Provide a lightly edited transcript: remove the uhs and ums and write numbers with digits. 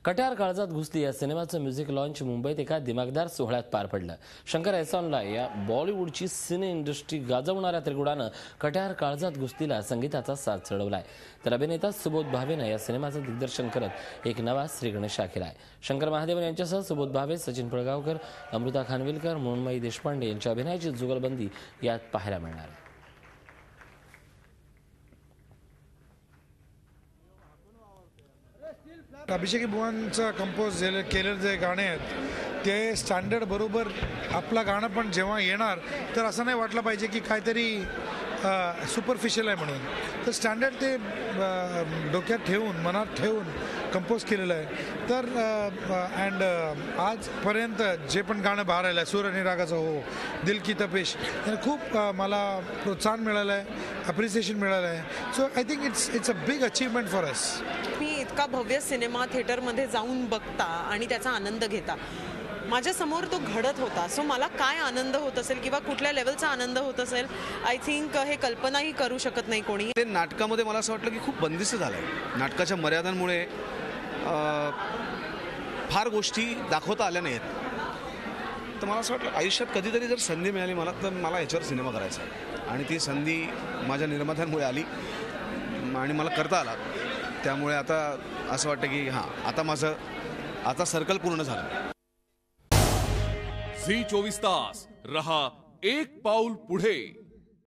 कट्यार काळजात घुसली या सिनेमाचं music launch मुंबईत एका दिमागदार सोहळ्यात पार पडलं। शंकर एहसानला या बॉलिवूडची सिने इंडस्ट्री गाजवणाऱ्या त्रिगुणानं कट्यार काळजात घुसलीला संगीताचा साथ चढवलाय। तर अभिनेता सुबोध भावेनं या सिनेमाचं दिग्दर्शन करत एक नवा श्रीगणेशा केलाय। शंकर महादेवन यांच्यासह सुबोध भावे, सचिन पळगावकर, अमृता खानविलकर, मृण्मयी देशपांडे यांच्या अभिनयाची जुगलबंदी यात पाहायला मिळणार आहे। अभिषेकी बुवांचा कंपोज केलेले जे गाणे आहेत ते स्टँडर्ड बरोबर आपला गाणं पण जेव्हा येणार तर असं नाही वाटलं पाहिजे की काहीतरी सुपरफिशियल आहे म्हणून। तर स्टँडर्ड ते डोक्यात ठेवून मनात ठेवून कंपोज केलेलं आहे। तर अँड आजपर्यंत जे पण गाणं बाहेर आलं आहे, सूर आणि रागाचं हो, दिल की तपिश, खूप मला प्रोत्साहन मिळालं आहे, अप्रिसिएशन मिळालं आहे। So I think it's a big achievement for us. मी इतका भव्य सिनेमा थिएटरमध्ये जाऊन बघता आणि त्याचा आनंद घेता माझ्या समोर तो घडत होता। सो मला काय आनंद होत असेल किंवा कुठल्या लेवलचा आनंद होत असेल, आय थिंक हे कल्पनाही करू शकत नाही कोणी। ते नाटकामध्ये मला असं वाटलं की खूप बंदिस्त झालंय। नाटकाच्या मर्यादांमुळे फार गोष्टी दाखवता आल्या नाहीत। तर मला असं वाटलं आयुष्यात कधीतरी जर संधी मिळाली मला तर मला याच्यावर सिनेमा करायचा आहे आणि ती संधी माझ्या निर्मात्यांमुळे आली आणि मला करता आला। त्यामुळे आता असं वाटतं की हां, आता सर्कल पूर्ण झालं। झी 24 तास रहा एक पाऊल पुढे।